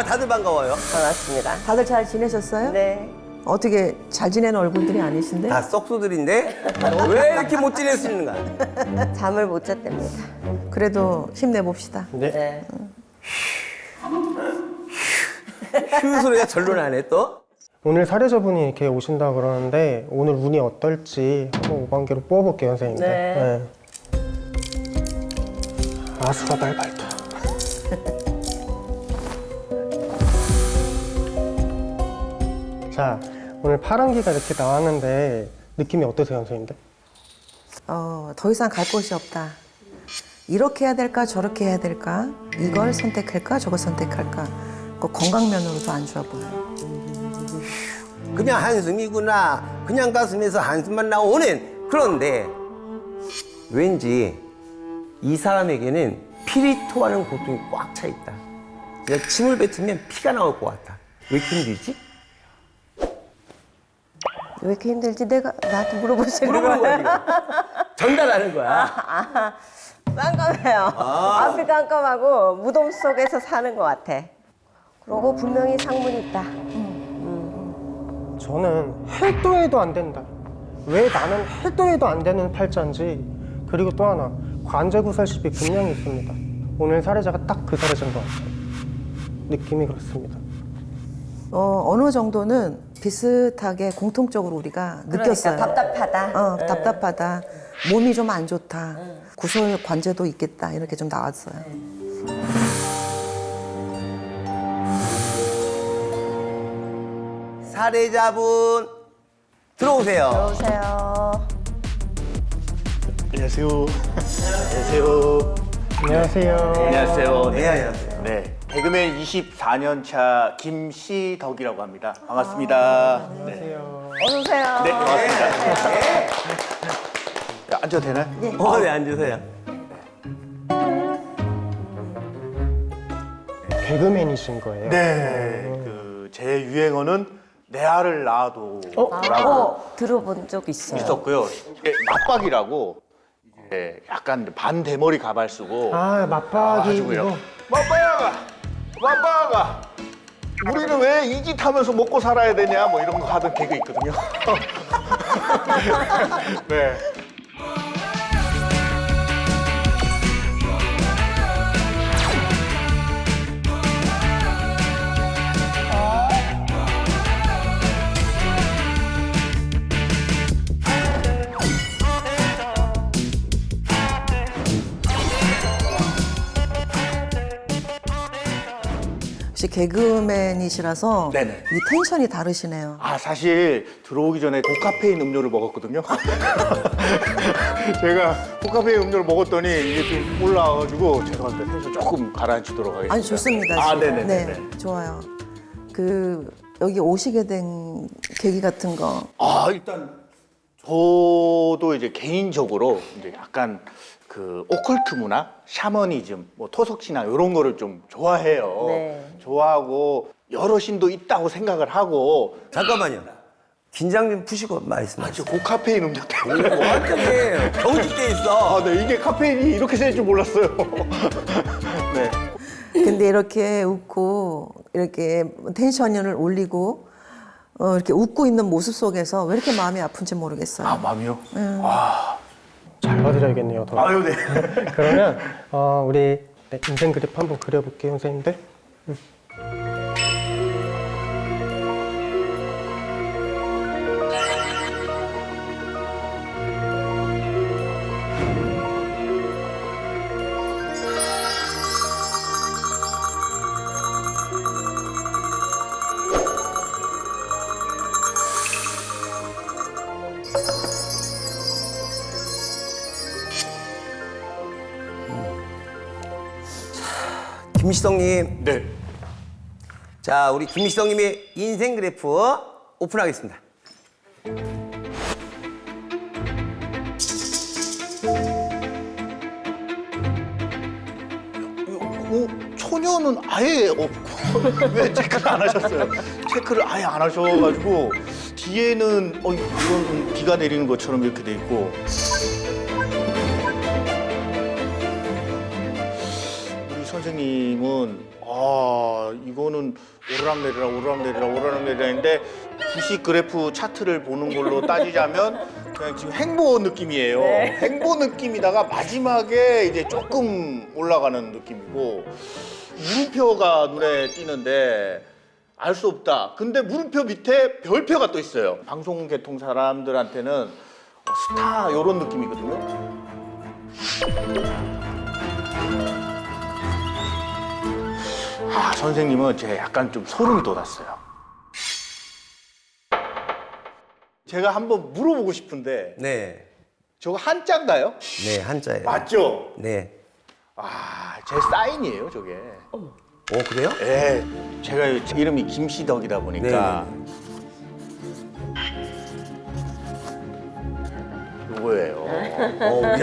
아, 다들 반가워요. 반갑습니다. 다들 잘 지내셨어요? 네. 어떻게 잘 지내는 얼굴들이 아니신데? 다 썩소들인데 왜 이렇게 못 지낼 수 있는가? 잠을 못 잤답니다. 그래도 힘내봅시다. 네. 휴 소리가 절로 나네 또. 오늘 사례자분이 이렇게 오신다 그러는데 오늘 운이 어떨지 한번 5관계로 뽑아볼게요, 선생님들. 네. 아수라발발타. 자, 오늘 파란기가 이렇게 나왔는데 느낌이 어떠세요, 선생님들? 더 이상 갈 곳이 없다. 이렇게 해야 될까 저렇게 해야 될까? 이걸 선택할까 저걸 선택할까? 그 건강면으로도 안 좋아 보여요. 그냥 한숨이구나. 그냥 가슴에서 한숨만 나오는. 그런데 왠지 이 사람에게는 피리 토하는 고통이 꽉 차 있다. 진짜 침을 뱉으면 피가 나올 것 같아. 왜 이렇게 힘들지? 왜 이렇게 힘들지? 내가 나한테 물어보시는 물어보는 거야, 거예요? 지금. 전달하는 거야. 깜깜해요. 앞이 깜깜하고 무덤 속에서 사는 것 같아. 그러고 분명히 상문이 있다. 저는 해도 해도 안 된다. 왜 나는 해도 해도 안 되는 팔자인지. 그리고 또 하나, 관제구살십이 분명히 있습니다. 오늘 사례자가 딱 그 사례자인 것 같아요. 느낌이 그렇습니다. 어느 정도는 비슷하게 공통적으로 우리가 느꼈어요. 답답하다. 답답하다. 몸이 좀 안 좋다. 구설 관제도 있겠다. 이렇게 좀 나왔어요. 사례자분 들어오세요. 들어오세요. 안녕하세요. 안녕하세요. 안녕하세요. 안녕하세요. 네, 안녕하세요. 네. 개그맨 24년 차 김시덕이라고 합니다. 반갑습니다. 네. 어서 오세요. 네, 반갑습니다. 야, 앉아도 되나요? 네, 앉으세요. 개그맨이신 거예요? 네. 제 유행어는 내 알을 낳아도라고 들어본 적 있어요. 있었고요. 이게 맞박이라고 이게 약간 반대머리 가발 쓰고 아, 맞박이 가지고요. 이거. 맞박아. 우리는 왜 이 짓 하면서 먹고 살아야 되냐 뭐 이런 거 하던 개그 있거든요. 네. 혹시 개그맨이시라서 네네. 이 텐션이 다르시네요. 아 사실 들어오기 전에 고카페인 음료를 먹었거든요. 제가 고카페인 음료를 먹었더니 이게 좀 올라와가지고 죄송합니다. 텐션 조금 가라앉히도록 하겠습니다. 아니 좋습니다. 아 지금. 네네네. 네, 좋아요. 여기 오시게 된 계기 같은 거. 아 일단 저도 이제 개인적으로 이제 약간 그 오컬트 문화, 샤머니즘, 뭐 토속 신앙 이런 거를 좀 좋아해요. 네. 좋아하고 여러 신도 있다고 생각을 하고. 잠깐만요. 긴장 좀 푸시고 말씀하세요. 저 고카페인 음료 때문에. 완전히 경직돼 있어. 아, 네, 이게 카페인이 이렇게 셀 줄 몰랐어요. 네. 근데 이렇게 웃고 이렇게 텐션을 올리고 이렇게 웃고 있는 모습 속에서 왜 이렇게 마음이 아픈지 모르겠어요. 아, 마음이요? 잘 봐드려야겠네요. 더. 아유, 네. 그러면 우리 인생 그래프 한번 그려볼게요, 선생님들. 김시덕님. 네. 자, 우리 김시덕님의 인생 그래프 오픈하겠습니다. 초년은 아예 없고 왜 체크를 안 하셨어요? 체크를 아예 안 하셔가지고 뒤에는 이건 비가 내리는 것처럼 이렇게 돼 있고 우리 선생님은 이거는 오르락내리락인데 주식 그래프 차트를 보는 걸로 따지자면 그냥 지금 행보 느낌이에요. 행보 느낌이다가 마지막에 이제 조금 올라가는 느낌이고 물음표가 눈에 띄는데 알 수 없다. 근데 물음표 밑에 별표가 또 있어요. 방송계통 사람들한테는 스타 이런 느낌이거든요. 선생님은 제가 약간 좀 소름이 돋았어요. 제가 한번 물어보고 싶은데 네. 저거 한자인가요? 네, 한자예요. 맞죠? 네. 제 사인이에요, 저게. 그래요? 네. 제가 이름이 김시덕이다 보니까 이거예요.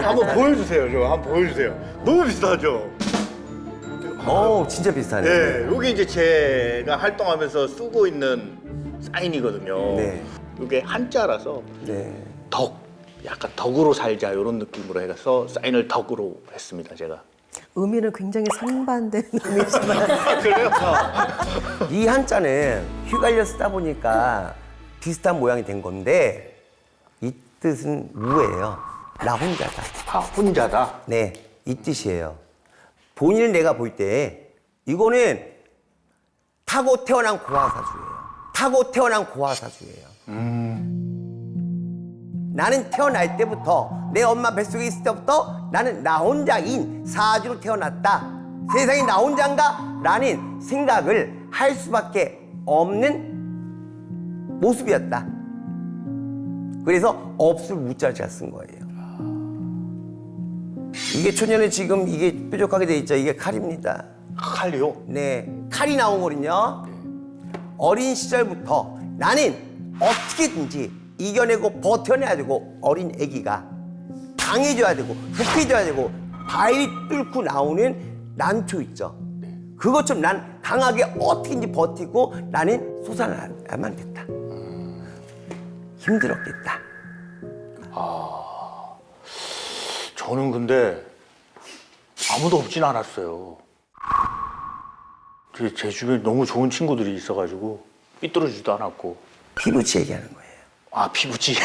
한번 보여주세요, 저 한번 보여주세요. 너무 비슷하죠? 진짜 비슷하네요. 네, 여기 이제 제가 활동하면서 쓰고 있는 사인이거든요. 네. 이게 한자라서 네. 덕, 약간 덕으로 살자 이런 느낌으로 해서 사인을 덕으로 했습니다, 제가. 의미는 굉장히 상반된 의미지만 그래요? 이 한자는 휘갈려 쓰다 보니까 비슷한 모양이 된 건데 이 뜻은 무예요. 나 혼자다. 혼자다. 네, 이 뜻이에요. 본인을 내가 볼 때 이거는 타고 태어난 고아사주예요. 타고 태어난 고아사주예요. 나는 태어날 때부터 내 엄마 뱃속에 있을 때부터 나는 나 혼자인 사주로 태어났다. 세상에 나 혼자인가? 라는 생각을 할 수밖에 없는 모습이었다. 그래서 없을 무자자 쓴 거예요. 이게 초년에 지금 이게 뾰족하게 돼 있죠. 이게 칼입니다. 칼이요? 네, 칼이 나온 거는요. 어린 시절부터 나는 어떻게든지 이겨내고 버텨내야 되고 어린 아기가 강해져야 되고 독해져야 되고 바위 뚫고 나오는 난초 있죠. 그것처럼 난 강하게 어떻게든지 버티고 나는 솟아나야만 됐다. 힘들었겠다. 저는 근데 아무도 없진 않았어요. 제 주변에 너무 좋은 친구들이 있어가지고 삐뚤어지지도 않았고. 피부치 얘기하는 거예요. 피부치.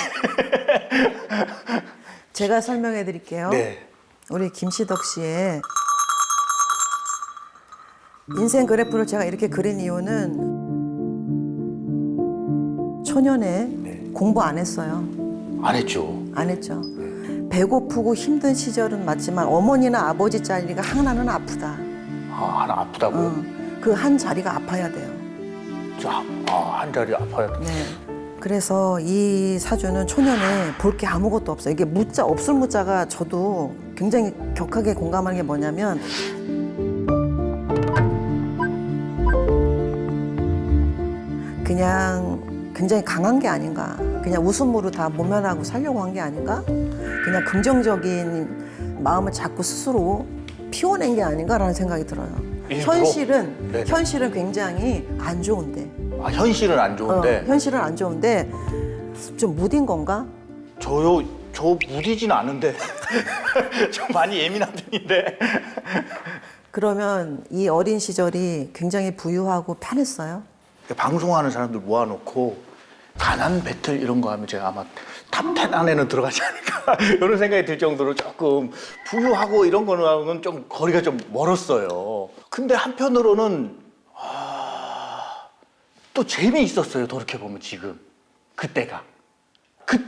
제가 설명해 드릴게요. 네. 우리 김시덕 씨의 인생 그래프를 제가 이렇게 그린 이유는 초년에 공부 안 했어요. 안 했죠. 안 했죠. 배고프고 힘든 시절은 맞지만 어머니나 아버지 자리가 하나는 아프다. 하나 아프다고? 그 한 자리가 아파야 돼요. 한 자리 아파야 돼. 네. 그래서 이 사주는 초년에 볼 게 아무것도 없어요. 이게 무자, 없을 무자가 저도 굉장히 격하게 공감하는 게 뭐냐면 그냥 굉장히 강한 게 아닌가. 그냥 웃음으로 다 모면하고 살려고 한 게 아닌가. 그냥 긍정적인 마음을 자꾸 스스로 피워낸 게 아닌가라는 생각이 들어요. 일부러? 네네. 현실은 굉장히 안 좋은데. 현실은 안 좋은데. 현실은 안 좋은데 좀 무딘 건가? 저 무디진 않은데. 좀 많이 예민한 편인데. 그러면 이 어린 시절이 굉장히 부유하고 편했어요? 방송하는 사람들 모아놓고 가난 배틀 이런 거 하면 제가 아마 탑10 안에는 들어가지 않을까 이런 생각이 들 정도로 조금 부유하고 이런 거는 좀 거리가 좀 멀었어요. 근데 한편으로는 또 재미있었어요. 돌이켜보면 지금 그때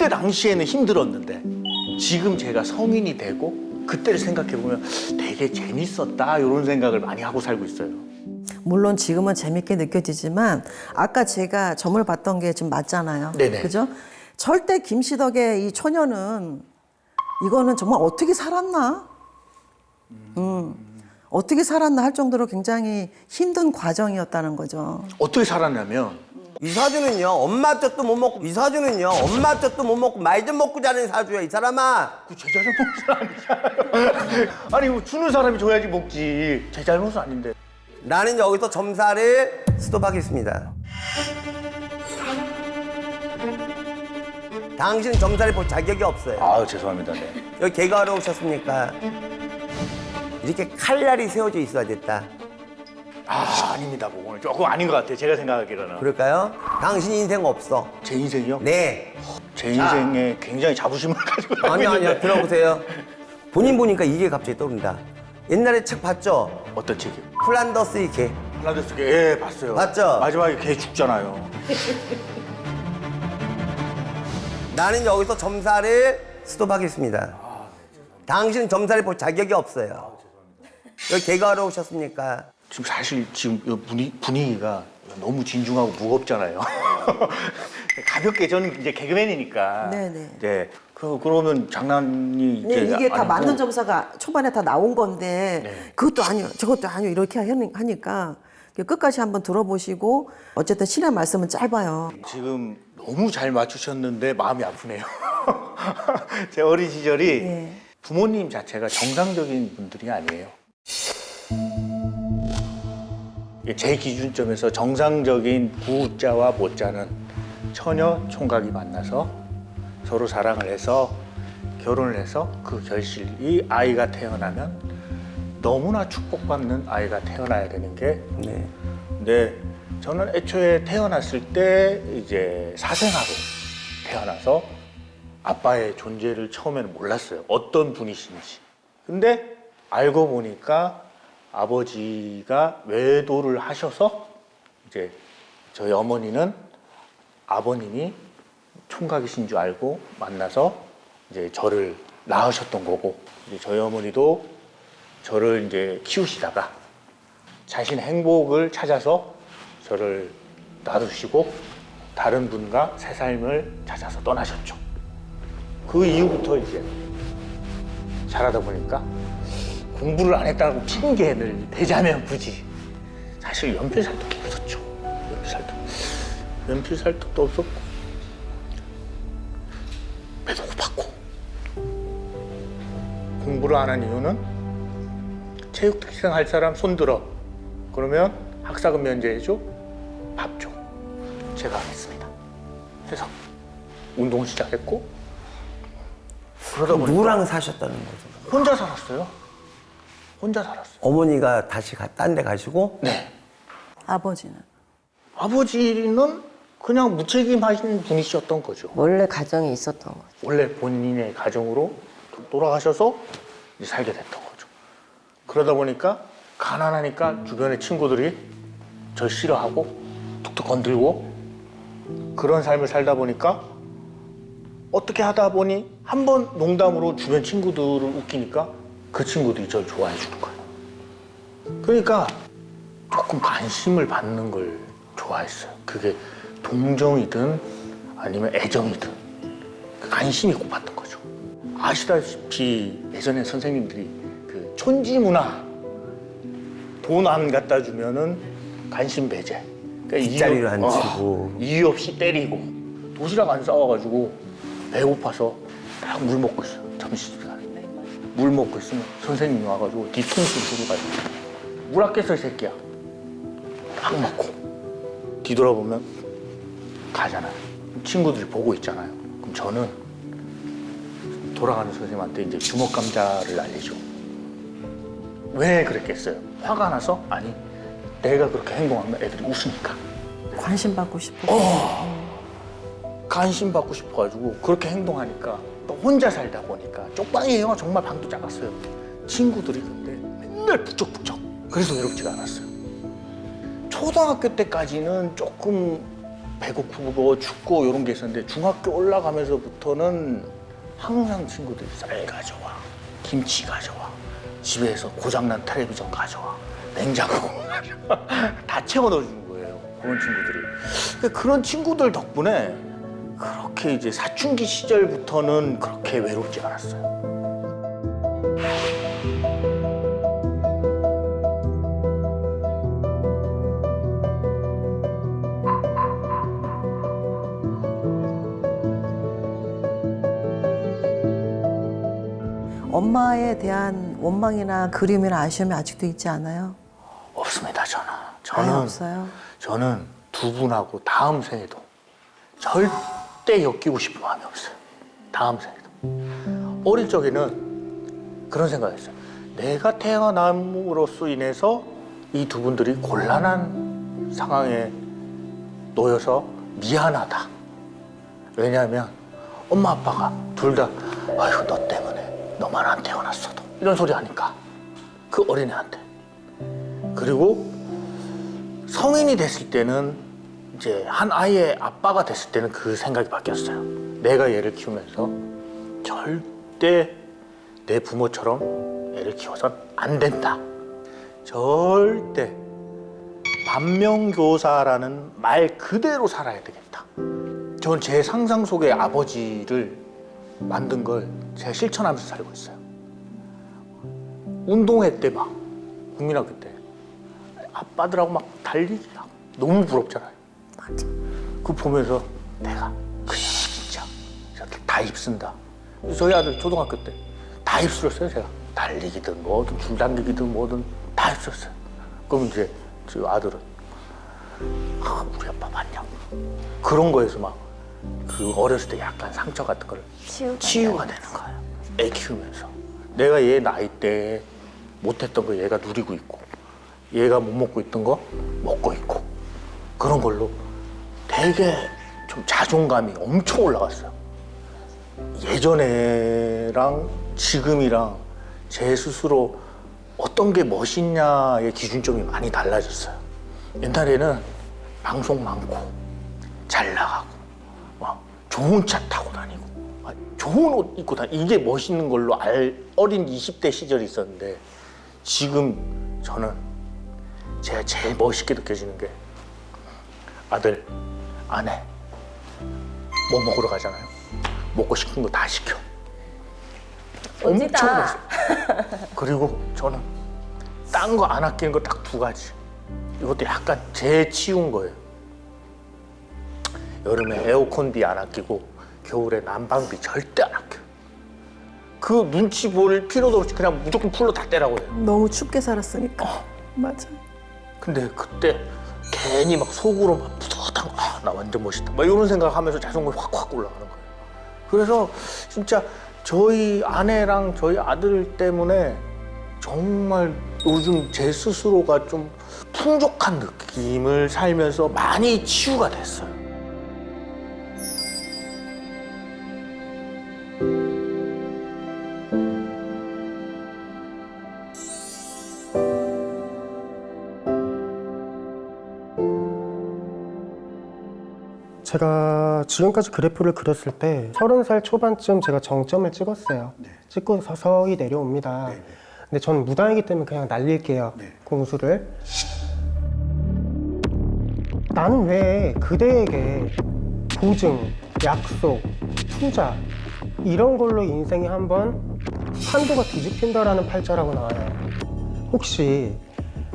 당시에는 힘들었는데 지금 제가 성인이 되고 그때를 생각해보면 되게 재밌었다 이런 생각을 많이 하고 살고 있어요. 물론 지금은 재밌게 느껴지지만 아까 제가 점을 봤던 게 좀 맞잖아요. 네네. 그죠? 절대 김시덕의 이 초년은 이거는 정말 어떻게 살았나? 어떻게 살았나 할 정도로 굉장히 힘든 과정이었다는 거죠. 어떻게 살았냐면 이 사주는요, 엄마 젖도 못 먹고, 이 사주는요, 엄마 젖도 못 먹고, 말 좀 먹고 자는 사주야, 이 사람아. 그 제 잘못은 아니잖아요. 아니 뭐 주는 사람이 줘야지 먹지. 제 잘못은 아닌데. 나는 여기서 점사를 스톱하겠습니다. 당신은 점사를 볼 자격이 없어요. 죄송합니다. 네. 여기 개가하러 오셨습니까? 이렇게 칼날이 세워져 있어야 됐다. 아닙니다. 그거는 조금 아닌 것 같아요. 제가 생각하기로는. 그럴까요? 당신 인생 없어. 제 인생이요? 네. 제 인생에 굉장히 자부심을 가지고 살고 아니요, 있는데. 아니요. 들어보세요. 본인 보니까 이게 갑자기 떠오른다. 옛날에 책 봤죠? 어떤 책이요? 플란더스의 개. 플란더스 개, 예, 봤어요. 봤죠? 마지막에 개 죽잖아요. 나는 여기서 점사를 스톱하겠습니다. 당신은 점사를 볼 자격이 없어요. 여기 개가 하러 오셨습니까? 지금 사실 지금 이 분위기가 너무 진중하고 무겁잖아요. 가볍게 저는 이제 개그맨이니까. 네네. 네. 그러면 장난이 네, 이제 이게 다 아니고. 맞는 점사가 초반에 다 나온 건데 네. 그것도 아니요, 저것도 아니요 이렇게 하니까 끝까지 한번 들어보시고 어쨌든 신의 말씀은 짧아요. 지금 너무 잘 맞추셨는데 마음이 아프네요. 제 어린 시절이 네. 부모님 자체가 정상적인 분들이 아니에요. 제 기준점에서 정상적인 구자와 모자는 처녀 총각이 만나서 서로 사랑을 해서 결혼을 해서 그 결실이 아이가 태어나면 너무나 축복받는 아이가 태어나야 되는 게 네. 근데 저는 애초에 태어났을 때 이제 사생아로 태어나서 아빠의 존재를 처음에는 몰랐어요. 어떤 분이신지. 근데 알고 보니까 아버지가 외도를 하셔서 이제 저희 어머니는 아버님이 총각이신 줄 알고 만나서 이제 저를 낳으셨던 거고 이제 저희 어머니도 저를 이제 키우시다가 자신의 행복을 찾아서 저를 놔두시고 다른 분과 새 삶을 찾아서 떠나셨죠. 그 이후부터 이제 자라다 보니까 공부를 안 했다고 핑계를 대자면 굳이 사실 연필살떡이 없었죠. 연필살떡도 없었고 배도 고팠고 공부를 안 한 이유는 체육특생 할 사람 손들어 그러면 학사금 면제해줘 밥 줘. 제가 하겠습니다. 그래서 운동 시작했고 그러다 보니까 누구랑 사셨다는 거죠? 혼자 살았어요. 혼자 살았어요. 어머니가 다시 딴 데 가시고 네. 아버지는 아버지는 그냥 무책임하신 분이셨던 거죠. 원래 가정이 있었던 거죠. 원래 본인의 가정으로 돌아가셔서 이제 살게 됐던 거죠. 그러다 보니까 가난하니까 주변의 친구들이 절 싫어하고 툭툭 건들고 그런 삶을 살다 보니까 어떻게 하다 보니 한 번 농담으로 주변 친구들을 웃기니까 그 친구들이 절 좋아해 주는 거예요. 그러니까 조금 관심을 받는 걸 좋아했어요. 그게 동정이든 아니면 애정이든 관심이 고팠던 거죠. 아시다시피 예전에 선생님들이 그 촌지 문화 돈 안 갖다 주면은 관심 배제. 그러니까 뒷자리를 안 치고. 이유 없이 때리고 도시락 안 싸워가지고 배고파서 딱 물 먹고 있어요. 점심시간에 물 먹고 있으면 선생님이 와가지고 뒤통수 들어가지고 물 아꼈어 이 새끼야. 딱 먹고 뒤돌아보면 가잖아요. 친구들이 보고 있잖아요. 그럼 저는 돌아가는 선생님한테 이제 주먹 감자를 날리죠. 왜 그랬겠어요? 화가 나서? 아니, 내가 그렇게 행동하면 애들이 웃으니까. 관심 받고 싶고 관심 받고 싶어가지고 그렇게 행동하니까 또 혼자 살다 보니까 쪽방이에요. 정말 방도 작았어요. 친구들이 근데 맨날 북적북적. 그래서 외롭지가 않았어요. 초등학교 때까지는 조금 배고프고 춥고 이런 게 있었는데 중학교 올라가면서부터는 항상 친구들이 쌀 가져와, 김치 가져와, 집에서 고장난 텔레비전 가져와, 냉장고 가져와 다 채워 넣어주는 거예요. 그런 친구들이. 그런 친구들 덕분에 그렇게 이제 사춘기 시절부터는 그렇게 외롭지 않았어요. 엄마에 대한 원망이나 그림이나 아쉬움이 아직도 있지 않아요? 없습니다, 저는. 아예 없어요. 저는 두 분하고 다음 생에도 절대 엮이고 싶은 마음이 없어요. 다음 생에도. 어릴 적에는 그런 생각했어요. 내가 태어남으로써 인해서 이 두 분들이 곤란한 상황에 놓여서 미안하다. 왜냐하면 엄마 아빠가 둘 다 아휴 너 때문에 너만 안 태어났어도 이런 소리 하니까 그 어린애한테. 그리고 성인이 됐을 때는 이제 한 아이의 아빠가 됐을 때는 그 생각이 바뀌었어요. 내가 얘를 키우면서 절대 내 부모처럼 애를 키워선 안 된다. 절대 반면교사라는 말 그대로 살아야 되겠다. 전 제 상상 속의 아버지를 만든 걸 제가 실천하면서 살고 있어요. 운동회 때 막 국민학교 때 아빠들하고 막 달리기 막 너무 부럽잖아요. 맞아. 그거 보면서 내가 그냥 진짜 다 입쓴다. 저희 아들 초등학교 때 다 입술었어요. 제가 달리기든 뭐든 줄당기기든 뭐든 다 입술었어요. 그럼 이제 저 아들은 우리 아빠 봤냐고 그런 거에서 막 그 어렸을 때 약간 상처 같은 걸 치유가 되는 거예요. 애 키우면서 내가 얘 나이 때 못했던 거 얘가 누리고 있고 얘가 못 먹고 있던 거 먹고 있고 그런 걸로 되게 좀 자존감이 엄청 올라갔어요. 예전에랑 지금이랑 제 스스로 어떤 게 멋있냐의 기준점이 많이 달라졌어요. 옛날에는 방송 많고 잘 나가고 막 좋은 차 타고 다니고 막 좋은 옷 입고 다니고 이게 멋있는 걸로 어린 20대 시절이 있었는데 지금 저는 제가 제일 멋있게 느껴지는 게 아들, 아내 뭐 먹으러 가잖아요. 먹고 싶은 거 다 시켜. 엄청 멋지다. 멋있어요. 그리고 저는 딴 거 안 아끼는 거 딱 두 가지. 이것도 약간 재치운 거예요. 여름에 에어컨비 안 아끼고 겨울에 난방비 절대 안 아껴요. 그 눈치 볼 필요도 없이 그냥 무조건 풀로 다 떼라고 해요. 너무 춥게 살았으니까. 맞아. 근데 그때 괜히 막 속으로 막 뿌듯한 거, 나 완전 멋있다. 막 이런 생각하면서 자존감이 확확 올라가는 거예요. 그래서 진짜 저희 아내랑 저희 아들 때문에 정말 요즘 제 스스로가 좀 풍족한 느낌을 살면서 많이 치유가 됐어요. 제가 지금까지 그래프를 그렸을 때 30살 초반쯤 제가 정점을 찍었어요. 찍고 서서히 내려옵니다. 근데 저는 무당이기 때문에 그냥 날릴게요. 공수를. 나는 왜 그대에게 보증, 약속, 투자 이런 걸로 인생이 한번 판도가 뒤집힌다라는 팔자라고 나와요. 혹시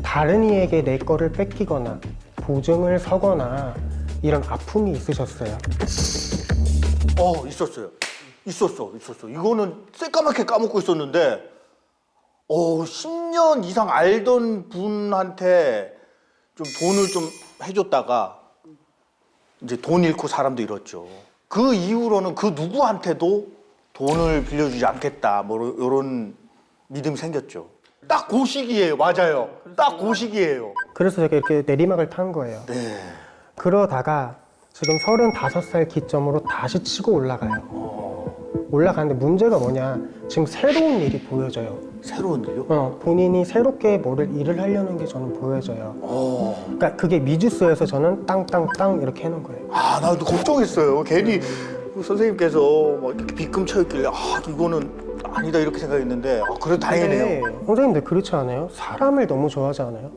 다른 이에게 내 거를 뺏기거나 보증을 서거나 이런 아픔이 있으셨어요? 있었어. 이거는 새까맣게 까먹고 있었는데, 10년 이상 알던 분한테 좀 돈을 좀 해줬다가 이제 돈 잃고 사람도 잃었죠. 그 이후로는 그 누구한테도 돈을 빌려주지 않겠다, 뭐 이런 믿음이 생겼죠. 딱 그 시기예요, 맞아요. 딱 그 시기예요. 그래서 제가 이렇게 내리막을 탄 거예요. 네. 그러다가 지금 35살 기점으로 다시 치고 올라가요. 올라가는데 문제가 뭐냐, 지금 새로운 일이 보여져요. 새로운 일요? 본인이 새롭게 뭐를 일을 하려는 게 저는 보여져요. 그러니까 그게 미지수에서 저는 땅땅땅 이렇게 해놓은 거예요. 나도 걱정했어요. 괜히 그 선생님께서 막 이렇게 빗금 쳐있길래 이거는 아니다 이렇게 생각했는데 그래도 다행이네요. 근데 선생님들 그렇지 않아요? 사람을 너무 좋아하지 않아요?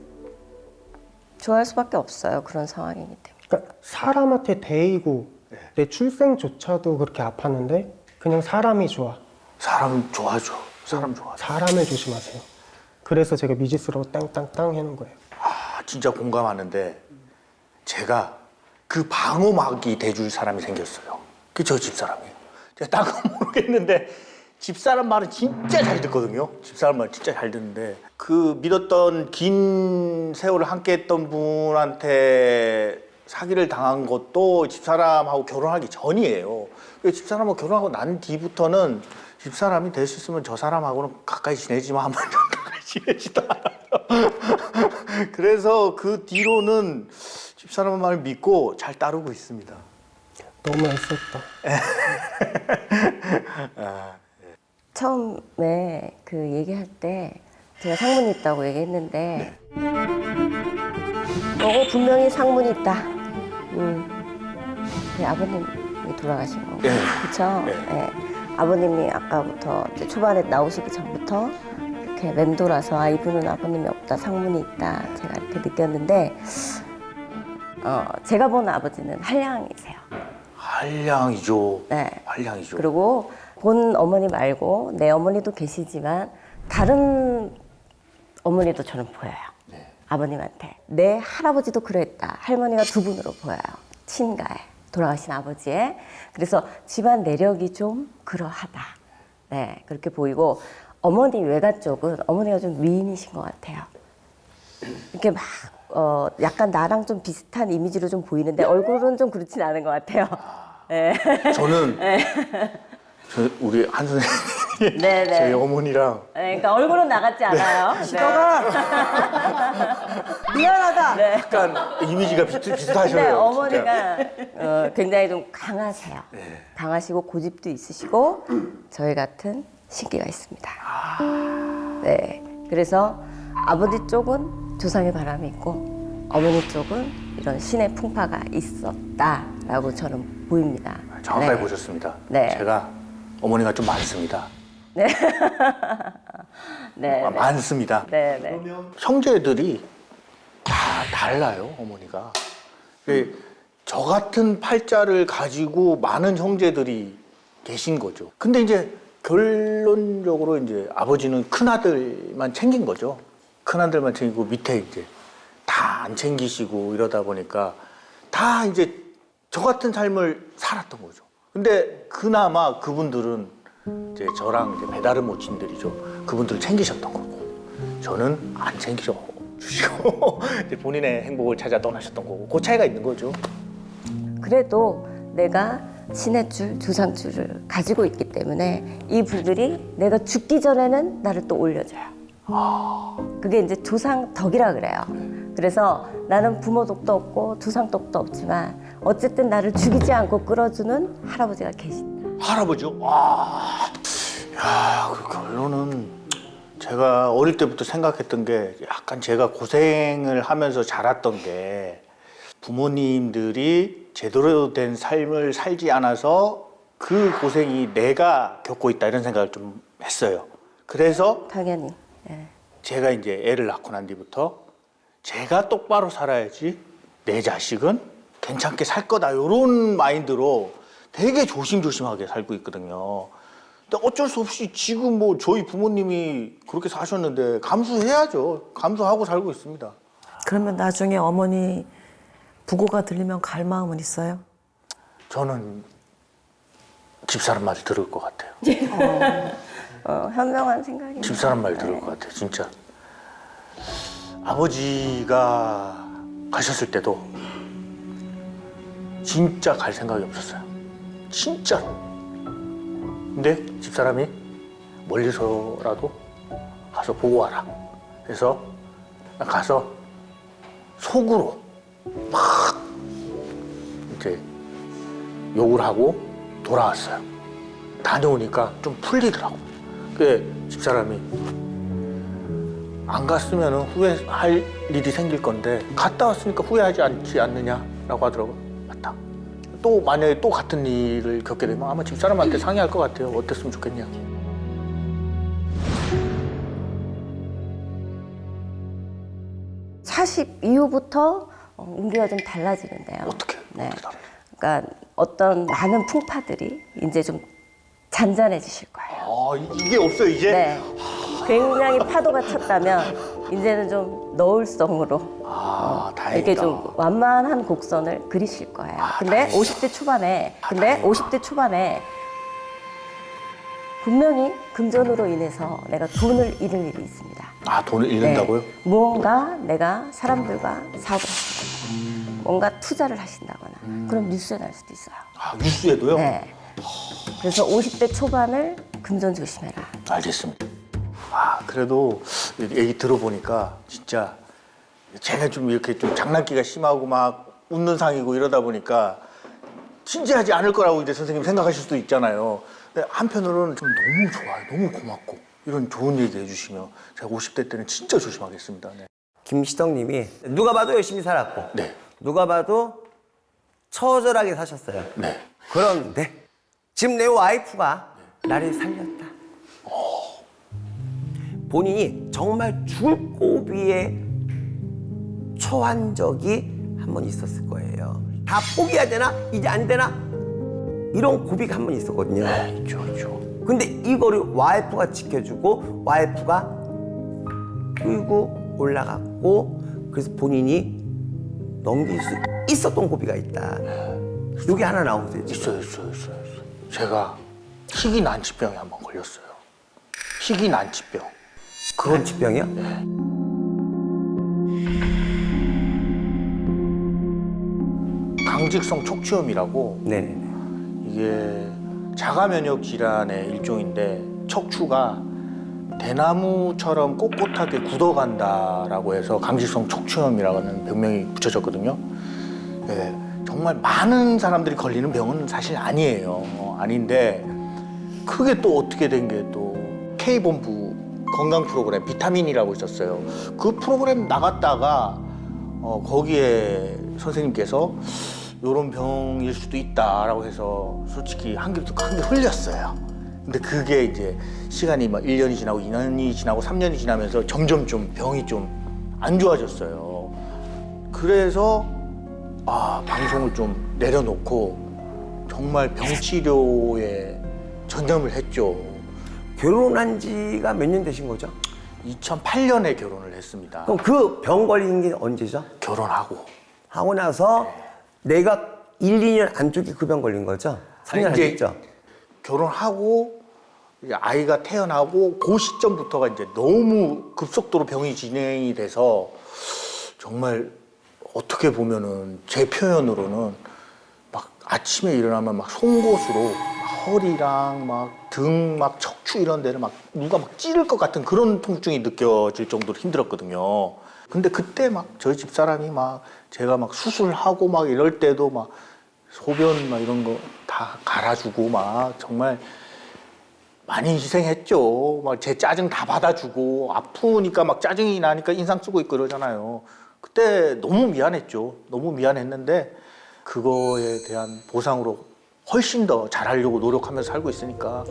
좋아할 수밖에 없어요. 그런 상황이기 때문에. 그러니까 사람한테 대이고 내 출생조차도 그렇게 아팠는데 그냥 사람이 좋아. 사람 좋아하죠. 사람 좋아하죠. 사람을 조심하세요. 그래서 제가 미지수로 땅땅땅 해놓은 거예요. 진짜 공감하는데 제가 그 방어막이 돼줄 사람이 생겼어요. 그게 저 집사람이에요. 제가 딴 건 모르겠는데 집사람 말은 진짜 잘 듣거든요. 집사람 말 진짜 잘 듣는데 그 믿었던 긴 세월을 함께 했던 분한테 사기를 당한 것도 집사람하고 결혼하기 전이에요. 집사람하고 결혼하고 난 뒤부터는 집사람이 될 수 있으면 저 사람하고는 가까이 지내지만 한번 가까이 지내지도 않아요. 그래서 그 뒤로는 집사람 말을 믿고 잘 따르고 있습니다. 너무 애썼다. 처음에 그 얘기할 때 제가 상문이 있다고 얘기했는데 분명히 상문이 있다. 네, 아버님이 돌아가신 거고. 네. 그렇죠? 네. 네. 아버님이 아까부터 이제 초반에 나오시기 전부터 이렇게 맴돌아서 아 이분은 아버님이 없다, 상문이 있다 제가 이렇게 느꼈는데 제가 본 아버지는 한량이세요. 한량이죠. 네. 한량이죠. 그리고 본 어머니 말고 내 어머니도 계시지만 다른 어머니도 저는 보여요. 네. 아버님한테. 내 할아버지도 그랬다. 할머니가 두 분으로 보여요. 친가에. 돌아가신 아버지의. 그래서 집안 내력이 좀 그러하다. 네, 그렇게 보이고 어머니 외가 쪽은 어머니가 좀 미인이신 것 같아요. 이렇게 막 약간 나랑 좀 비슷한 이미지로 좀 보이는데 얼굴은 좀 그렇진 않은 것 같아요. 네. 저는 우리 한 선생님 네, 네. 저희 어머니랑 네, 그러니까 얼굴은 나갔지 않아요. 네. 미안하다. 네. 약간 이미지가 비슷하셔요. 근데 진짜. 어머니가 굉장히 좀 강하세요. 네. 강하시고 고집도 있으시고 저희 같은 신기가 있습니다. 네, 그래서 아버지 쪽은 조상의 바람이 있고 어머니 쪽은 이런 신의 풍파가 있었다라고 저는 보입니다. 정확하게 네. 보셨습니다. 네. 제가 어머니가 좀 많습니다. 네. 네. 많습니다. 네, 네. 형제들이 다 달라요, 어머니가. 저 같은 팔자를 가지고 많은 형제들이 계신 거죠. 근데 이제 결론적으로 이제 아버지는 큰아들만 챙긴 거죠. 큰아들만 챙기고 밑에 이제 다 안 챙기시고 이러다 보니까 다 이제 저 같은 삶을 살았던 거죠. 근데 그나마 그분들은 이제 저랑 이제 배다른 모친들이죠. 그분들 챙기셨던 거고 저는 안 챙기셔 주시고 이제 본인의 행복을 찾아 떠나셨던 거고 그 차이가 있는 거죠. 그래도 내가 신의 줄, 조상 줄을 가지고 있기 때문에 이 분들이 내가 죽기 전에는 나를 또 올려줘요. 그게 이제 조상 덕이라 그래요. 그래서 나는 부모 덕도 없고 조상 덕도 없지만 어쨌든 나를 죽이지 않고 끌어주는 할아버지가 계신다. 할아버지요? 와, 야, 그 결론은 제가 어릴 때부터 생각했던 게 약간 제가 고생을 하면서 자랐던 게 부모님들이 제대로 된 삶을 살지 않아서 그 고생이 내가 겪고 있다 이런 생각을 좀 했어요. 그래서 당연히. 예. 제가 이제 애를 낳고 난 뒤부터 제가 똑바로 살아야지 내 자식은 괜찮게 살 거다 이런 마인드로 되게 조심조심하게 살고 있거든요. 근데 어쩔 수 없이 지금 뭐 저희 부모님이 그렇게 사셨는데 감수해야죠. 감수하고 살고 있습니다. 그러면 나중에 어머니 부고가 들리면 갈 마음은 있어요? 저는 집사람 말 들을 것 같아요. 현명한 생각이에요. 집사람 말 들을 것 같아요. 진짜. 아버지가 가셨을 때도 진짜 갈 생각이 없었어요. 진짜로. 근데 집사람이 멀리서라도 가서 보고 와라. 그래서 가서 속으로 막 이제 욕을 하고 돌아왔어요. 다녀오니까 좀 풀리더라고. 그 집사람이 안 갔으면 후회할 일이 생길 건데 갔다 왔으니까 후회하지 않지 않느냐라고 하더라고요. 맞다. 또 만약에 또 같은 일을 겪게 되면 아마 집사람한테 상의할 것 같아요. 어땠으면 좋겠냐. 사십 이후부터 운기가 좀 달라지는데요. 어떻게? 네. 어떻게 달라요? 그러니까 어떤 많은 풍파들이 이제 좀 잔잔해지실 거예요. 아, 이게 없어요, 이제? 네. 굉장히 파도가 쳤다면 이제는 좀 너울성으로 아, 다행이다. 이렇게 좀 완만한 곡선을 그리실 거예요. 근데 50대 초반에 분명히 금전으로 인해서 내가 돈을 잃을 일이 있습니다. 아, 돈을 잃는다고요? 네. 무언가 내가 사람들과 사업을 하신다거나 뭔가 투자를 하신다거나 그럼 뉴스에 날 수도 있어요. 아, 뉴스에도요? 네. 그래서 50대 초반을 금전 조심해라. 알겠습니다. 아, 그래도 얘기 들어보니까 진짜 제가 좀 이렇게 좀 장난기가 심하고 막 웃는 상이고 이러다 보니까 진지하지 않을 거라고 이제 선생님 생각하실 수도 있잖아요. 근데 한편으로는 좀 너무 좋아요. 너무 고맙고 이런 좋은 얘기 해주시면 제가 50대 때는 진짜 조심하겠습니다. 네. 김시덕님이 누가 봐도 열심히 살았고 네. 누가 봐도 처절하게 사셨어요. 네. 그런데 지금 내 와이프가 나를 살렸다. 본인이 정말 죽을 고비에 처한 적이 한 번 있었을 거예요. 다 포기해야 되나? 이제 안 되나? 이런 고비가 한 번 있었거든요. 네, 있죠, 있죠. 근데 이거를 와이프가 지켜주고 와이프가 끌고 올라갔고 그래서 본인이 넘길 수 있었던 고비가 있다. 여기 하나 나오세요. 지금. 있어요. 제가 희귀 난치병에 한번 걸렸어요. 희귀 난치병. 그런疾병이요? 강직성 척추염이라고 네네네. 이게 자가 면역 질환의 일종인데 척추가 대나무처럼 꼿꼿하게 굳어간다라고 해서 강직성 척추염이라는 병명이 붙여졌거든요. 예, 정말 많은 사람들이 걸리는 병은 사실 아니에요. 아닌데 그게 또 어떻게 된 게 또 K본부 건강 프로그램 비타민이라고 있었어요. 그 프로그램 나갔다가 거기에 선생님께서 이런 병일 수도 있다라고 해서 솔직히 한 귀 듣고 한 귀 흘렸어요. 근데 그게 이제 시간이 막 1년이 지나고 2년이 지나고 3년이 지나면서 점점 좀 병이 좀 안 좋아졌어요. 그래서 방송을 좀 내려놓고 정말 병치료에 전념을 했죠. 결혼한 지가 몇 년 되신 거죠? 2008년에 결혼을 했습니다. 그럼 그 병 걸린 게 언제죠? 결혼하고. 하고 나서 내가 1, 2년 안쪽에 그 병 걸린 거죠? 3년 안 이제 됐죠? 결혼하고 이제 아이가 태어나고 그 시점부터가 이제 너무 급속도로 병이 진행이 돼서 정말 어떻게 보면은 제 표현으로는 막 아침에 일어나면 막 송곳으로 막 허리랑 막 등 막 척추 이런 데를 막 누가 막 찌를 것 같은 그런 통증이 느껴질 정도로 힘들었거든요. 근데 그때 막 저희 집사람이 막 제가 막 수술하고 막 이럴 때도 막 소변 막 이런 거 다 갈아주고 막 정말 많이 희생했죠. 막 제 짜증 다 받아주고 아프니까 막 짜증이 나니까 인상 쓰고 있고 그러잖아요. 그때 너무 미안했죠. 너무 미안했는데 그거에 대한 보상으로 훨씬 더 잘하려고 노력하면서 살고 있으니까.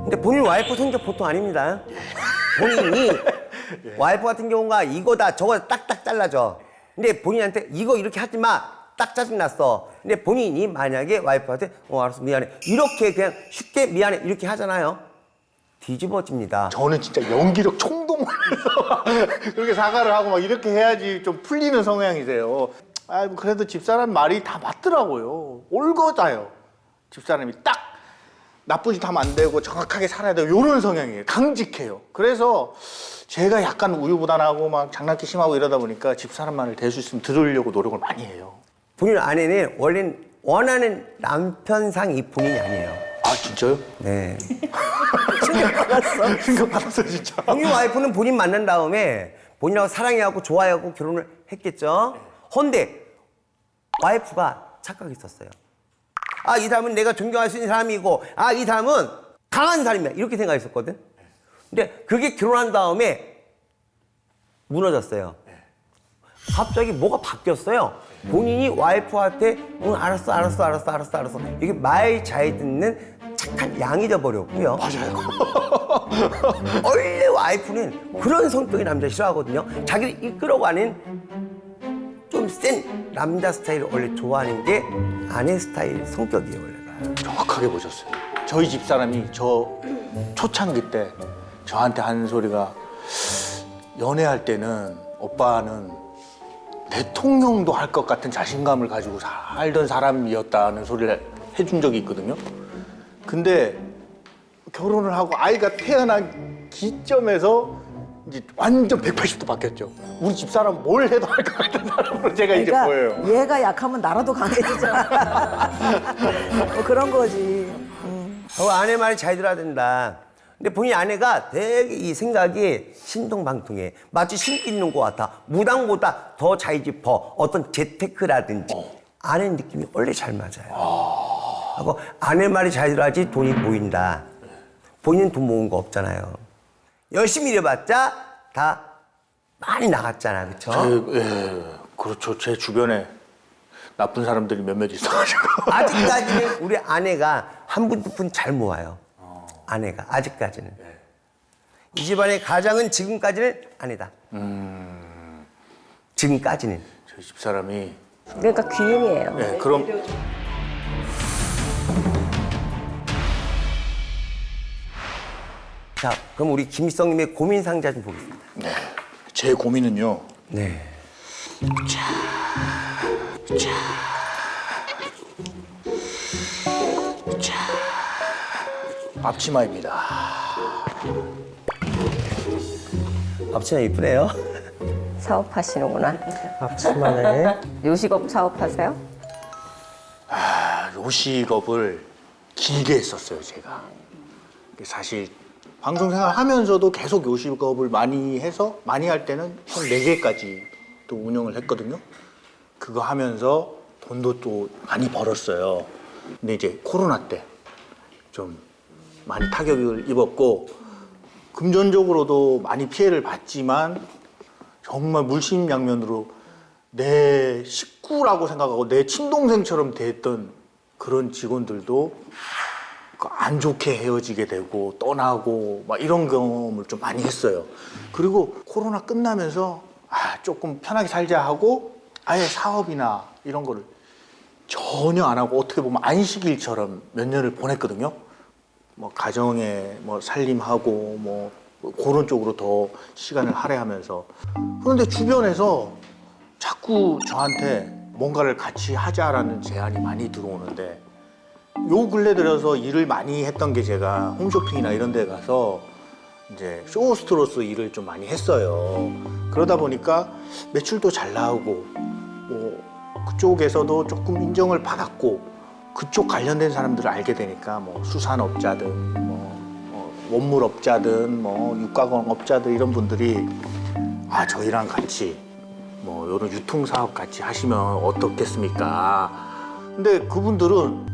근데 본인 와이프 성격 보통 아닙니다. 본인이 와이프 같은 경우가 이거다 저거 딱딱 잘라줘. 근데 본인한테 이거 이렇게 하지 마. 딱 짜증났어. 근데 본인이 만약에 와이프한테 알았어 미안해. 이렇게 그냥 쉽게 미안해 이렇게 하잖아요. 뒤집어집니다. 저는 진짜 연기력 총동을 해서 그렇게 사과를 하고 막 이렇게 해야지 좀 풀리는 성향이세요. 그래도 집사람 말이 다 맞더라고요. 올거자요. 집사람이 딱 나쁜 짓 하면 안 되고 정확하게 살아야 되고 이런 성향이에요. 강직해요. 그래서 제가 약간 우유부단하고 막 장난기 심하고 이러다 보니까 집사람 말을 될 수 있으면 들으려고 노력을 많이 해요. 본인 아내는 원래는 원하는 남편상 이 본인이 아니에요. 아 진짜요? 네. 충격받았어요 진짜. 본인 와이프는 본인 만난 다음에 본인하고 사랑해하고 좋아하고 결혼을 했겠죠. 헌데 와이프가 착각했었어요. 이 사람은 내가 존경할 수 있는 사람이고 이 사람은 강한 사람이야 이렇게 생각했었거든. 근데 그게 결혼한 다음에 무너졌어요. 갑자기 뭐가 바뀌었어요. 본인이 와이프한테 알았어 이게 말 잘 듣는 착한 양이 돼버렸고요. 맞아요. 원래 와이프는 그런 성격의 남자 싫어하거든요. 자기를 이끌어가는 좀 센 남자 스타일을 원래 좋아하는 게 아내 스타일 성격이에요 원래가. 정확하게 보셨어요. 저희 집사람이 저 초창기 때 저한테 하는 소리가 연애할 때는 오빠는 대통령도 할 것 같은 자신감을 가지고 살던 사람이었다는 소리를 해준 적이 있거든요. 근데 결혼을 하고 아이가 태어난 기점에서 이제 완전 180도 바뀌었죠. 우리 집사람 뭘 해도 할 것 같은 사람으로 제가 이제 보여요. 얘가 약하면 나라도 강해지잖아. 뭐 그런 거지. 아내 말이 잘 들어야 된다. 근데 본인 아내가 되게 이 생각이 신동방통해. 마치 신기 있는 것 같아. 무당보다 더 잘 짚어. 어떤 재테크라든지. 아내 느낌이 원래 잘 맞아요. 하고 아내 말이 잘 들어야지 돈이 보인다. 본인은 돈 모은 거 없잖아요. 열심히 일해봤자 다 많이 나갔잖아, 그쵸? 그렇죠. 제 주변에 나쁜 사람들이 몇몇 있어가지고. 아직까지는 우리 아내가 한 푼 두 푼 잘 모아요. 아내가 아직까지는. 이 집안의 가장은 지금까지는 아니다. 지금까지는. 저희 집사람이 그러니까 귀인이에요. 네, 그럼 자, 그럼 우리 김희성님의 고민 상자 좀 보겠습니다. 제 고민은요. 네. 앞치마입니다. 앞치마 이쁘네요. 사업하시는구나. 앞치마네. 요식업 사업하세요? 요식업을 길게 했었어요, 제가. 사실 방송 생활하면서도 계속 요식업을 많이 해서 많이 할 때는 총 4개까지 또 운영을 했거든요. 그거 하면서 돈도 또 많이 벌었어요. 근데 이제 코로나 때 좀 많이 타격을 입었고 금전적으로도 많이 피해를 봤지만 정말 물심양면으로 내 식구라고 생각하고 내 친동생처럼 대했던 그런 직원들도 안 좋게 헤어지게 되고 떠나고 막 이런 경험을 좀 많이 했어요. 그리고 코로나 끝나면서 조금 편하게 살자 하고 아예 사업이나 이런 거를 전혀 안 하고 어떻게 보면 안식일처럼 몇 년을 보냈거든요. 뭐 가정에 뭐 살림하고 뭐 그런 쪽으로 더 시간을 할애하면서. 그런데 주변에서 자꾸 저한테 뭔가를 같이 하자라는 제안이 많이 들어오는데 요 근래 들어서 일을 많이 했던 게 제가 홈쇼핑이나 이런 데 가서 이제 쇼호스트로서 일을 좀 많이 했어요. 그러다 보니까 매출도 잘 나오고 뭐 그쪽에서도 조금 인정을 받았고 그쪽 관련된 사람들을 알게 되니까 뭐 수산업자든 뭐 원물업자든 뭐 육가공업자들 이런 분들이 저희랑 같이 뭐 이런 유통사업 같이 하시면 어떻겠습니까? 근데 그분들은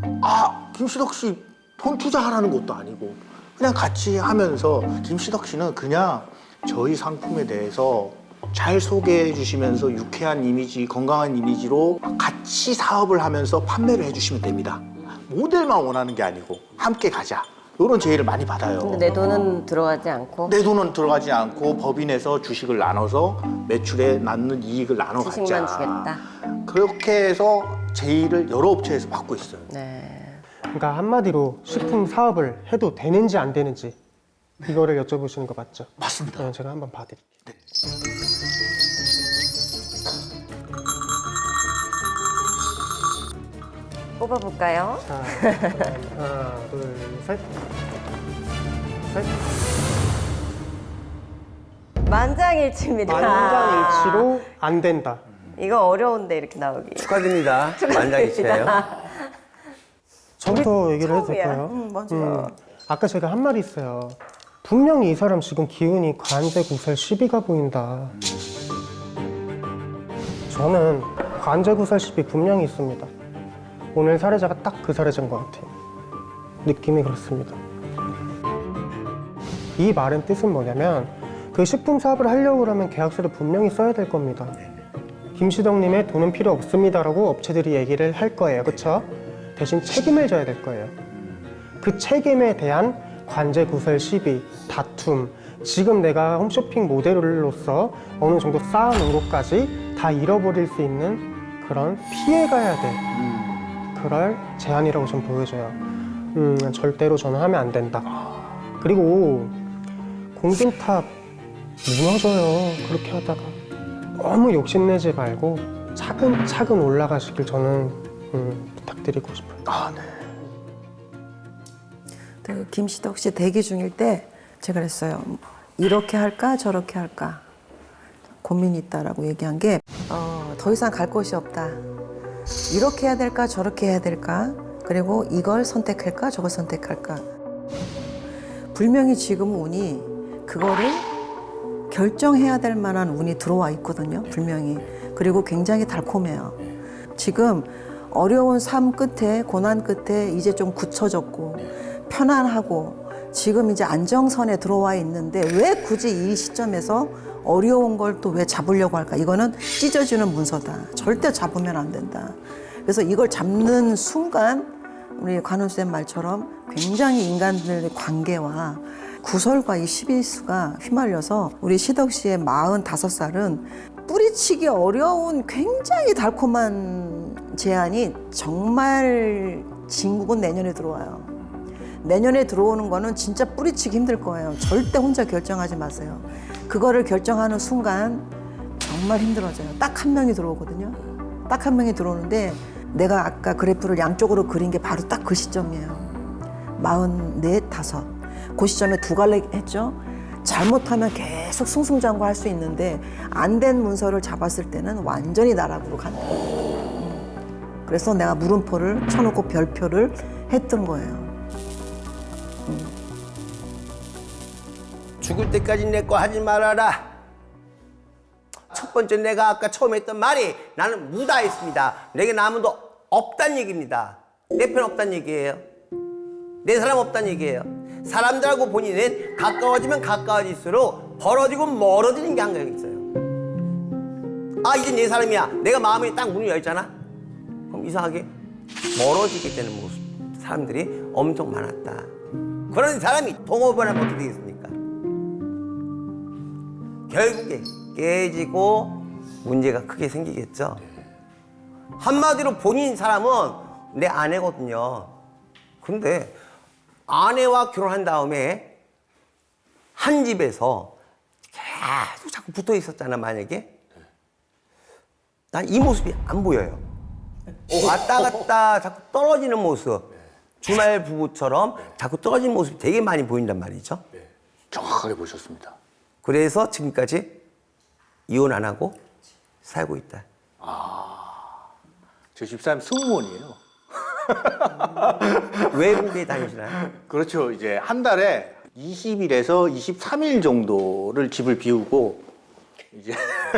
김시덕 씨 돈 투자하라는 것도 아니고 그냥 같이 하면서 김시덕 씨는 그냥 저희 상품에 대해서 잘 소개해 주시면서 유쾌한 이미지, 건강한 이미지로 같이 사업을 하면서 판매를 해주시면 됩니다. 모델만 원하는 게 아니고 함께 가자. 이런 제의를 많이 받아요. 근데 내 돈은 들어가지 않고 내 돈은 들어가지 않고 법인에서 주식을 나눠서 매출에 낳는 이익을 나눠 갖자. 주식만 주겠다. 그렇게 해서 제의를 여러 업체에서 받고 있어요. 네. 그러니까 한마디로 식품 사업을 해도 되는지 안 되는지 이거를 여쭤보시는 거 맞죠? 맞습니다. 제가 한번 봐드릴게요. 뽑아볼까요? 자, 하나, 둘, 셋. 만장일치입니다. 만장일치로 안 된다. 이거 어려운데 이렇게 나오기. 축하드립니다. 만장일치예요. 저부터 얘기를 해도 처음이야. 될까요? 먼저. 아까 제가 한 말이 있어요. 분명히 이 사람 지금 기운이 관제 구설 시비가 보인다. 저는 관제 구설 시비 분명히 있습니다. 오늘 사례자가 딱 그 사례자인 것 같아요. 느낌이 그렇습니다. 이 말은 뜻은 뭐냐면 그 식품 사업을 하려고 그러면 계약서를 분명히 써야 될 겁니다. 김시덕님의 돈은 필요 없습니다라고 업체들이 얘기를 할 거예요. 그렇죠? 대신 책임을 져야 될 거예요. 그 책임에 대한 관제 구설 시비, 다툼, 지금 내가 홈쇼핑 모델로서 어느 정도 쌓아놓은 것까지 다 잃어버릴 수 있는 그런 피해가야 될 그럴 제안이라고 좀 보여져요. 절대로 저는 하면 안 된다. 그리고 공든탑 무너져요. 그렇게 하다가 너무 욕심내지 말고 차근차근 올라가시길 저는 부탁드리고 싶어요. 네. 그 김시덕 씨 대기 중일 때 제가 그랬어요. 이렇게 할까 저렇게 할까 고민이 있다라고 얘기한 게 더 이상 갈 곳이 없다. 이렇게 해야 될까 저렇게 해야 될까 그리고 이걸 선택할까 저걸 선택할까. 분명히 지금 운이 그거를 결정해야 될 만한 운이 들어와 있거든요. 분명히. 그리고 굉장히 달콤해요. 지금 어려운 삶 끝에 고난 끝에 이제 좀 굳혀졌고 편안하고 지금 이제 안정선에 들어와 있는데 왜 굳이 이 시점에서 어려운 걸 또 왜 잡으려고 할까? 이거는 찢어지는 문서다. 절대 잡으면 안 된다. 그래서 이걸 잡는 순간 우리 관훈쌤 말처럼 굉장히 인간들의 관계와 구설과 이 시비수가 휘말려서 우리 시덕 씨의 45살은 뿌리치기 어려운 굉장히 달콤한 제안이 정말 진국은 내년에 들어와요. 내년에 들어오는 거는 진짜 뿌리치기 힘들 거예요. 절대 혼자 결정하지 마세요. 그거를 결정하는 순간 정말 힘들어져요. 딱 한 명이 들어오거든요. 딱 한 명이 들어오는데 내가 아까 그래프를 양쪽으로 그린 게 바로 딱 그 시점이에요. 44, 5. 그 시점에 두 갈래 했죠. 잘못하면 계속 승승장구 할 수 있는데 안 된 문서를 잡았을 때는 완전히 나락으로 가는 거예요. 그래서 내가 물음표를 쳐놓고 별표를 했던 거예요. 죽을 때까지 내 거 하지 말아라. 첫 번째 내가 아까 처음 했던 말이 나는 무다했습니다. 내게 남은 도 없단 얘기입니다. 내 편 없단 얘기예요. 내 사람 없단 얘기예요. 사람들하고 본인은 가까워지면 가까워질수록 벌어지고 멀어지는 게 한가지 있어요. 아, 이제 내 사람이야. 내가 마음에 딱 문을 열잖아. 그럼 이상하게 멀어지게 되는 모습, 사람들이 엄청 많았다. 그런 사람이 동업을 하면 어떻게 되겠습니까? 결국에 깨지고 문제가 크게 생기겠죠. 한마디로 본인 사람은 내 아내거든요. 근데 아내와 결혼한 다음에 한 집에서 계속 자꾸 붙어 있었잖아. 만약에 난 이 모습이 안 보여요. 왔다 갔다 자꾸 떨어지는 모습, 주말 부부처럼 자꾸 떨어지는 모습이 되게 많이 보인단 말이죠. 정확하게 보셨습니다. 그래서 지금까지 이혼 안 하고 살고 있다. 저 집사람 승무원이에요. 외국에 다니시나요? 그렇죠. 이제 한 달에 20일에서 23일 정도를 집을 비우고 이제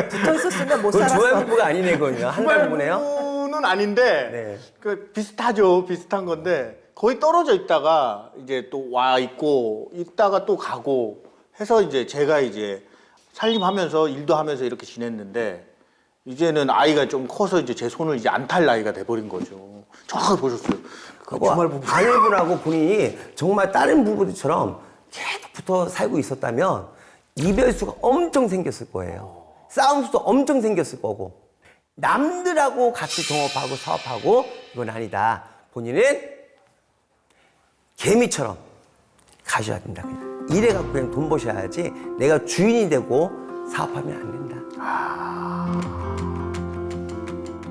붙어 있었으면 못 그건 살았어. 조회부부가 아니네, 그건요. 한 달 보내요? 는 아닌데 네. 그 비슷하죠. 비슷한 건데 거의 떨어져 있다가 이제 또 와 있고 있다가 또 가고 해서 이제 제가 이제 살림하면서 일도 하면서 이렇게 지냈는데 이제는 아이가 좀 커서 이제 제 손을 이제 안 탈 나이가 돼버린 거죠. 정확하게 보셨어요. 그 주말 부부. 아내분하고 본인이 정말 다른 부부들처럼 계속 붙어 살고 있었다면 이별수가 엄청 생겼을 거예요. 싸움수도 엄청 생겼을 거고. 남들하고 같이 동업하고 사업하고 이건 아니다. 본인은 개미처럼 가셔야 된다. 그냥. 이래갖고 그냥 돈 버셔야지 내가 주인이 되고 사업하면 안 된다.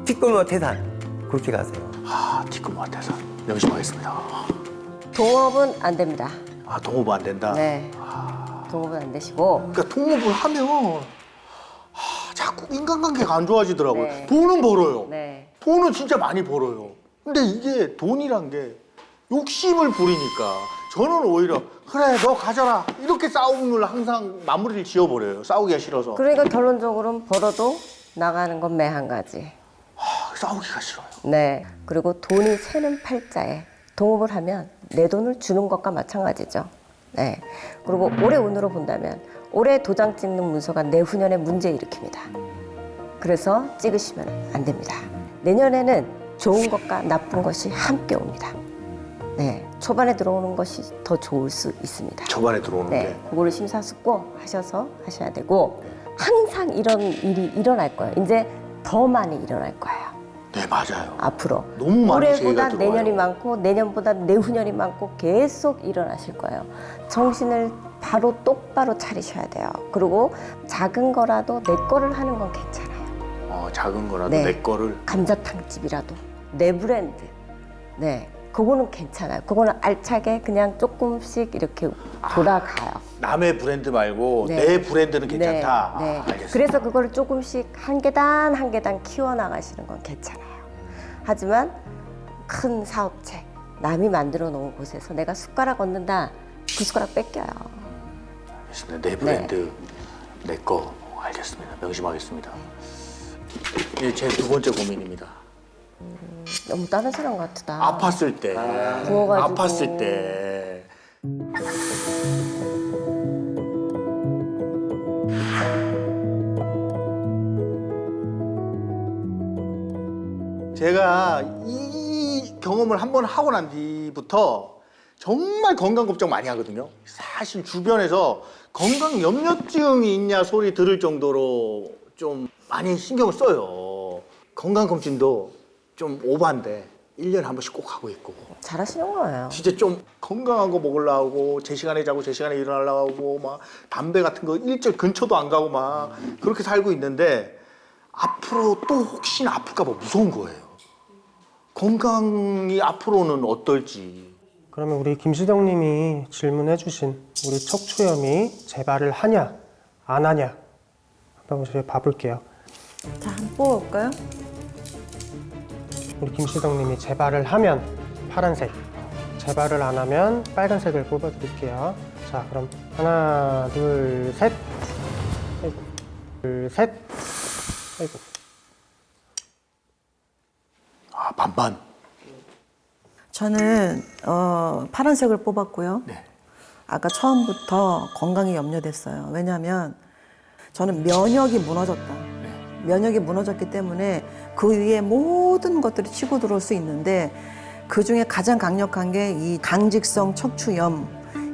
티끌모아 태산 그렇게 가세요. 티끌모아 태산 명심하겠습니다. 동업은 안 됩니다. 동업 안 된다. 네. 동업은 안 되시고. 그러니까 동업을 하면 자꾸 인간관계가 안 좋아지더라고요. 네. 돈은 벌어요. 네. 돈은 진짜 많이 벌어요. 근데 이게 돈이란 게 욕심을 부리니까 저는 오히려 그래 너 가져라 이렇게 싸움을 항상 마무리를 지어버려요. 싸우기가 싫어서. 그러니까 결론적으로는 벌어도 나가는 건 매 한 가지. 싸우기가 싫어요. 네. 그리고 돈이 새는 팔자에 동업을 하면 내 돈을 주는 것과 마찬가지죠. 네. 그리고 올해 운으로 본다면 올해 도장 찍는 문서가 내후년에 문제 일으킵니다. 그래서 찍으시면 안 됩니다. 내년에는 좋은 것과 나쁜 것이 함께 옵니다. 네. 초반에 들어오는 것이 더 좋을 수 있습니다. 초반에 들어오는 네. 게. 그거를 심사숙고 하셔서 하셔야 되고 항상 이런 일이 일어날 거예요. 이제 더 많이 일어날 거예요. 네 맞아요. 앞으로 너무 많이 올해보다 제의가 들어와요. 내년이 많고 내년보다 내후년이 많고 계속 일어나실 거예요. 정신을 바로 똑바로 차리셔야 돼요. 그리고 작은 거라도 내 거를 하는 건 괜찮아요. 작은 거라도 네. 내 거를. 감자탕집이라도 내 브랜드. 네. 그거는 괜찮아요. 그거는 알차게 그냥 조금씩 이렇게 돌아가요. 남의 브랜드 말고 네. 내 브랜드는 괜찮다. 네, 네. 아, 알겠습니다. 그래서 그거를 조금씩 한 계단 한 계단 키워나가시는 건 괜찮아요. 하지만 큰 사업체, 남이 만들어 놓은 곳에서 내가 숟가락 얹는다, 그 숟가락 뺏겨요. 알겠습니다. 내 브랜드 내 거 알겠습니다. 명심하겠습니다. 이게 제 두 번째 고민입니다. 너무 다른 사람 같다. 아팠을 때, 부어가지고. 아팠을 때. 제가 이 경험을 한번 하고 난 뒤부터 정말 건강 걱정 많이 하거든요. 사실 주변에서 건강 염려증이 있냐 소리 들을 정도로 좀 많이 신경을 써요. 건강검진도 좀 오버한데 1년에 한 번씩 꼭 하고 있고. 잘하시는 거예요. 진짜 좀 건강한 거 먹으려고 제 시간에 자고 제 시간에 일어나려고 막 담배 같은 거 일절 근처도 안 가고 막 그렇게 살고 있는데 앞으로 또 혹시나 아플까 봐 무서운 거예요. 건강이 앞으로는 어떨지. 그러면 우리 김시덕님이 질문해주신 우리 척추염이 재발을 하냐 안 하냐 한번 저희 봐볼게요. 자, 한번 뽑아볼까요? 우리 김시덕님이 재발을 하면 파란색, 재발을 안 하면 빨간색을 뽑아드릴게요. 자, 그럼 하나, 둘, 셋. 아이고. 둘, 셋. 아이고. 아, 반반. 저는 파란색을 뽑았고요. 네. 아까 처음부터 건강이 염려됐어요. 왜냐하면 저는 면역이 무너졌다. 면역이 무너졌기 때문에 그 위에 모든 것들이 치고 들어올 수 있는데 그 중에 가장 강력한 게 이 강직성 척추염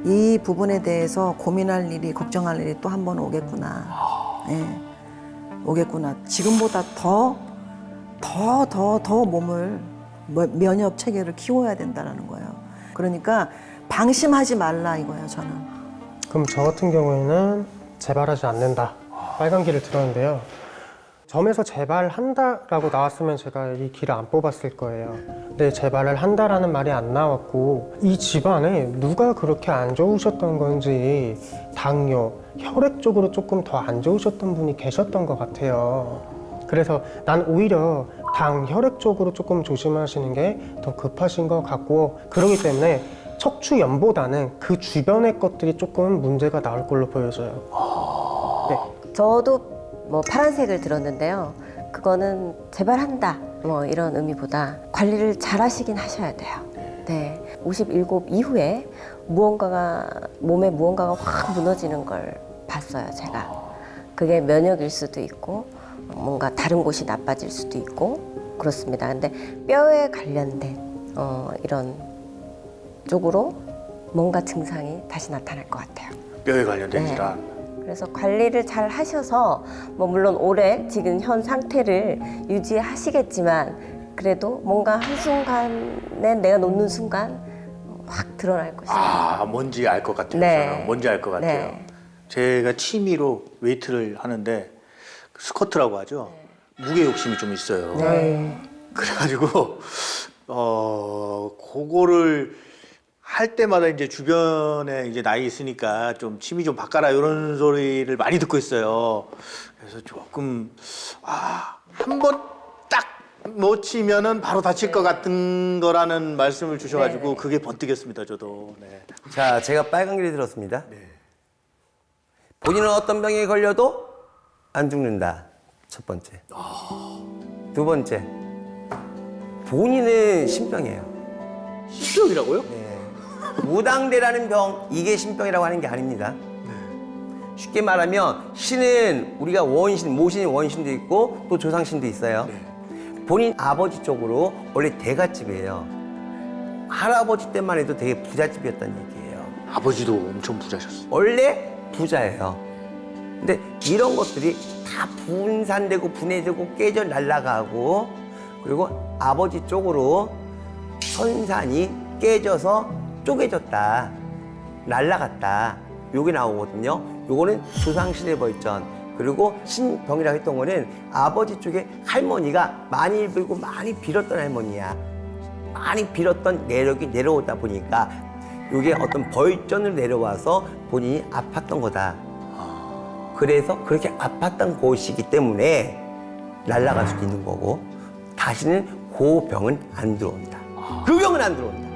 이 부분에 대해서 고민할 일이 걱정할 일이 또 한 번 오겠구나. 예, 오겠구나. 지금보다 더 몸을 면역 체계를 키워야 된다는 거예요. 그러니까 방심하지 말라 이거예요. 저는. 그럼 저 같은 경우에는 재발하지 않는다. 빨간 길을 들었는데요. 점에서 재발한다라고 나왔으면 제가 이 길을 안 뽑았을 거예요. 근데 재발을 한다라는 말이 안 나왔고 이 집안에 누가 그렇게 안 좋으셨던 건지 당뇨, 혈액 쪽으로 조금 더 안 좋으셨던 분이 계셨던 것 같아요. 그래서 난 오히려 당, 혈액 쪽으로 조금 조심하시는 게 더 급하신 것 같고 그렇기 때문에 척추염보다는 그 주변의 것들이 조금 문제가 나올 걸로 보여져요. 네. 저도 뭐 파란색을 들었는데요. 그거는 재발한다 뭐 이런 의미보다 관리를 잘 하시긴 하셔야 돼요. 네, 57 이후에 몸에 무언가가 확 무너지는 걸 봤어요. 제가 그게 면역일 수도 있고 뭔가 다른 곳이 나빠질 수도 있고 그렇습니다. 근데 뼈에 관련된 이런 쪽으로 뭔가 증상이 다시 나타날 것 같아요. 뼈에 관련된 네. 질환. 그래서 관리를 잘 하셔서 뭐 물론 오래 지금 현 상태를 유지하시겠지만 그래도 뭔가 한순간에 내가 놓는 순간 확 드러날 것이에요. 아, 뭔지 알 것 같아요. 네. 저는 뭔지 알 것 같아요. 네. 제가 취미로 웨이트를 하는데 스쿼트라고 하죠. 무게 욕심이 좀 있어요. 네. 그래가지고 그거를 할 때마다 이제 주변에 이제 나이 있으니까 좀 취미 좀 바꿔라 이런 소리를 많이 듣고 있어요. 그래서 조금 한 번 딱 놓치면은 바로 다칠 것 같은 거라는 말씀을 주셔가지고 네. 그게 번뜩였습니다. 저도. 네. 자, 제가 빨간 길을 들었습니다. 본인은 어떤 병에 걸려도 안 죽는다. 첫 번째. 두 번째. 본인은 신병이에요. 신병이라고요? 무당대라는 병, 이게 신병이라고 하는 게 아닙니다. 쉽게 말하면 신은 우리가 원신, 모신이 원신도 있고 또 조상신도 있어요. 본인 아버지 쪽으로 원래 대갓집이에요. 할아버지 때만 해도 되게 부잣집이었다는 얘기예요. 아버지도 엄청 부자셨어요. 원래 부자예요. 근데 이런 것들이 다 분산되고 분해되고 깨져 날아가고 그리고 아버지 쪽으로 선산이 깨져서 쪼개졌다, 날아갔다. 요게 나오거든요. 요거는 조상신의 벌전. 그리고 신병이라고 했던 거는 아버지 쪽에 할머니가 많이 빌고 많이 빌었던 할머니야. 많이 빌었던 내력이 내려오다 보니까 이게 어떤 벌전으로 내려와서 본인이 아팠던 거다. 그래서 그렇게 아팠던 곳이기 때문에 날아갈 수도 있는 거고 다시는 그 병은 안 들어온다. 그 병은 안 들어온다.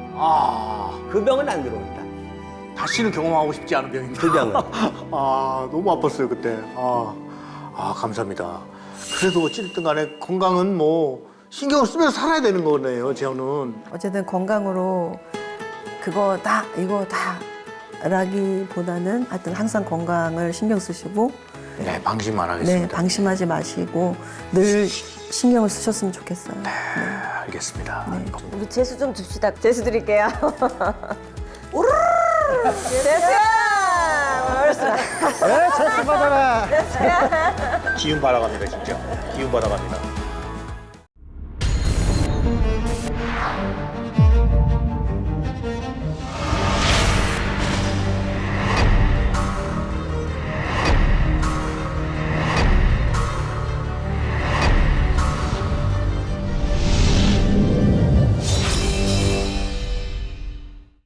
그 병은 안 들어온다. 다시는 경험하고 싶지 않은 병입니다. 그 병은. 너무 아팠어요 그때. 감사합니다. 그래도 어쨌든 간에 건강은 뭐 신경을 쓰면서 살아야 되는 거네요, 저는. 어쨌든 건강으로 그거다 이거다 라기보다는 하여튼 항상 건강을 신경 쓰시고 네, 방심만 네, 하겠습니다. 방심하지 마시고 늘 신경을 쓰셨으면 좋겠어요. 네. 알겠습니다. 우리 재수 좀 줍시다. 재수 드릴게요. 재수야! 네, 제수 받아라. 기운 받아갑니다, 진짜. 기운 받아갑니다.